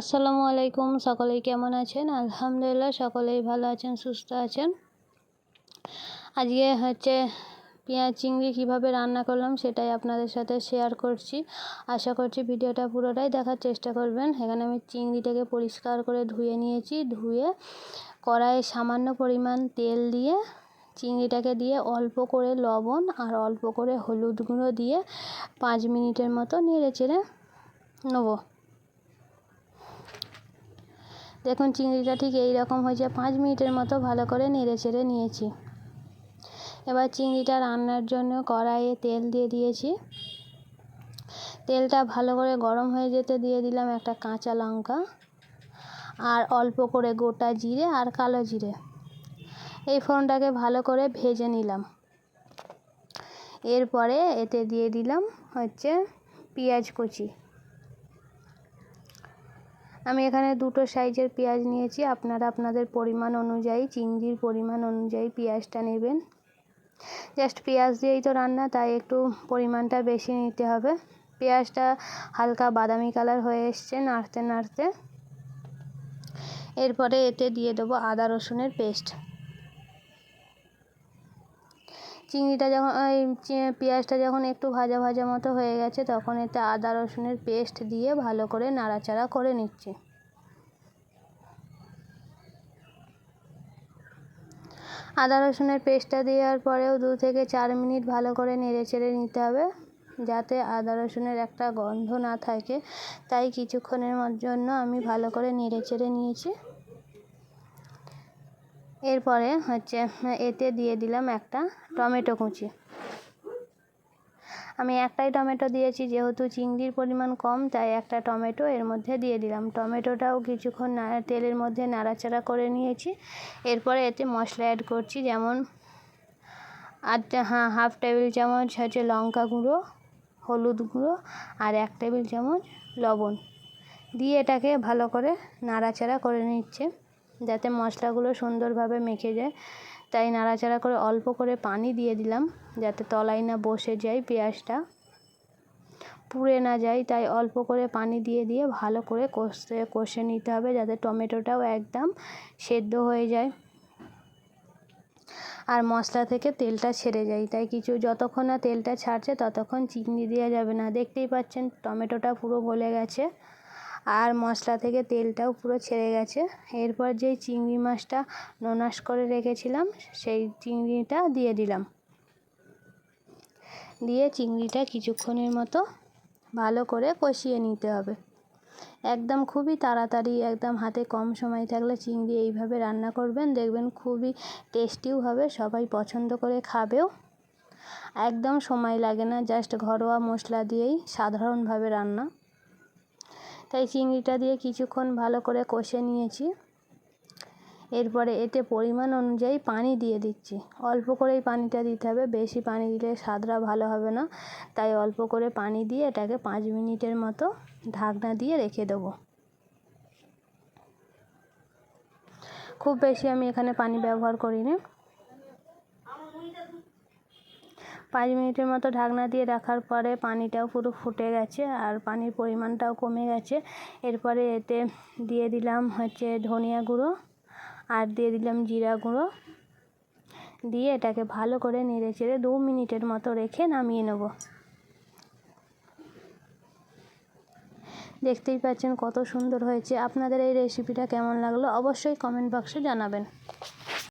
আসসালামু আলাইকুম। সকলেই কেমন আছেন? আলহামদুলিল্লাহ সকলেই ভালো আছেন, সুস্থ আছেন। আজকে পেঁয়াজ চিংড়ি কীভাবে রান্না করলাম সেটাই আপনাদের সাথে শেয়ার করছি। আশা করছি ভিডিওটা পুরোটাই দেখার চেষ্টা করবেন। এখানে আমি চিংড়িটাকে পরিষ্কার করে ধুয়ে নিয়েছি। ধুয়ে কড়াইয়ে সামান্য পরিমাণ তেল দিয়ে চিংড়িটাকে দিয়ে অল্প করে লবণ আর অল্প করে হলুদ গুঁড়ো দিয়ে 5 মিনিটের মতো নেড়ে চেড়ে নেব। দেখুন চিংড়িটা ঠিক এই রকম হয়েছে। 5 মিনিটের মতো ভালো করে নেড়ে চেড়ে নিয়েছি। এবার চিংড়িটা রান্নার জন্য কড়াইয়ে তেল দিয়ে দিয়েছি। তেলটা ভালো করে গরম হয়ে যেতে দিয়ে দিলাম একটা কাঁচা লঙ্কা আর অল্প করে গোটা জিরে আর কালো জিরে। এই ফোড়নটাকে ভালো করে ভেজে নিলাম। এরপরে এতে দিয়ে দিলাম পেঁয়াজ কুচি। আমি এখানে 2টো সাইজের পেঁয়াজ নিয়েছি। আপনারা আপনাদের পরিমাণ অনুযায়ী, চিংড়ির পরিমাণ অনুযায়ী পেঁয়াজটা নেবেন। জাস্ট পেঁয়াজ দিয়েই তো রান্না, তাই একটু পরিমাণটা বেশি নিতে হবে। পেঁয়াজটা হালকা বাদামি কালার হয়ে এসছে নাড়তে নাড়তে। এরপরে এতে দিয়ে দেবো আদা রসুনের পেস্ট। চিংড়িটা যখন পেঁয়াজটা যখন একটু ভাজা ভাজা মতো হয়ে গেছে তখন এতে আদা রসুনের পেস্ট দিয়ে ভালো করে নাড়াচাড়া করে নিচ্ছি। আদা রসুনের পেস্টটা দেওয়ার পরেও 2 থেকে 4 মিনিট ভালো করে নেড়ে চেড়ে নিতে হবে, যাতে আদা রসুনের একটা গন্ধ না থাকে। তাই কিছুক্ষণের জন্য আমি ভালো করে নেড়ে চেড়ে নিয়েছি। এরপরে এতে দিয়ে দিলাম একটা টমেটো কুচি। আমি একটাই টমেটো দিয়েছি, যেহেতু চিংড়ির পরিমাণ কম তাই একটা টমেটো এর মধ্যে দিয়ে দিলাম। টমেটোটাও কিছুক্ষণ তেলের মধ্যে নাড়াচাড়া করে নিয়েছি। এরপরে এতে মশলা অ্যাড করছি, যেমন হাফ টেবিল চামচ লঙ্কা গুঁড়ো, হলুদ গুঁড়ো আর 1 টেবিল চামচ লবণ দিয়ে এটাকে ভালো করে নাড়াচাড়া করে নিচ্ছে, যাতে মশলাগুলো সুন্দরভাবে মেখে যায়। তাই নাড়াচাড়া করে অল্প করে পানি দিয়ে দিলাম, যাতে তলায় না বসে যায়, পেঁয়াজটা পুড়ে না যায়। তাই অল্প করে পানি দিয়ে দিয়ে ভালো করে কষে নিতে হবে, যাতে টমেটোটাও একদম সেদ্ধ হয়ে যায় আর মশলা থেকে তেলটা ছেড়ে যায়। তাই যতক্ষণ না তেলটা ছাড়ছে ততক্ষণ চিংড়ি দেওয়া যাবে না। দেখতেই পাচ্ছেন টমেটোটা পুরো গলে গেছে আর মশলা থেকে তেলটাও পুরো ছেড়ে গেছে। এরপর যেই চিংড়ি মাছটা নোনাস করে রেখেছিলাম সেই চিংড়িটা দিয়ে দিলাম। দিয়ে চিংড়িটা কিছুক্ষণের মতো ভালো করে কষিয়ে নিতে হবে। একদম খুবই তাড়াতাড়ি, একদম হাতে কম সময় থাকলে চিংড়ি এইভাবে রান্না করবেন, দেখবেন খুবই টেস্টিও হবে, সবাই পছন্দ করে খাবেও। একদম সময় লাগে না, জাস্ট ঘরোয়া মশলা দিয়েই সাধারণভাবে রান্না। তাই চিংড়িটা দিয়ে কিছুক্ষণ ভালো করে কষে নিয়েছি। এরপরে এতে পরিমাণ অনুযায়ী পানি দিয়ে দিচ্ছি। অল্প করেই পানিটা দিতে হবে, বেশি পানি দিলে স্বাদটা ভালো হবে না। তাই অল্প করে পানি দিয়ে এটাকে 5 মিনিটের মতো ঢাকনা দিয়ে রেখে দেবো। খুব বেশি আমি এখানে পানি ব্যবহার করিনি। 5 মিনিটের মতো ঢাকনা দিয়ে রাখার পরে পানিটাও পুরো ফুটে গেছে আর পানির পরিমাণটাও কমে গেছে। এরপরে এতে দিয়ে দিলাম ধনিয়া গুঁড়ো আর দিয়ে দিলাম জিরা গুঁড়ো দিয়ে এটাকে ভালো করে নেড়ে চেড়ে 2 মিনিটের মতো রেখে নামিয়ে নেব। দেখতেই পাচ্ছেন কত সুন্দর হয়েছে। আপনাদের এই রেসিপিটা কেমন লাগলো অবশ্যই কমেন্ট বক্সে জানাবেন।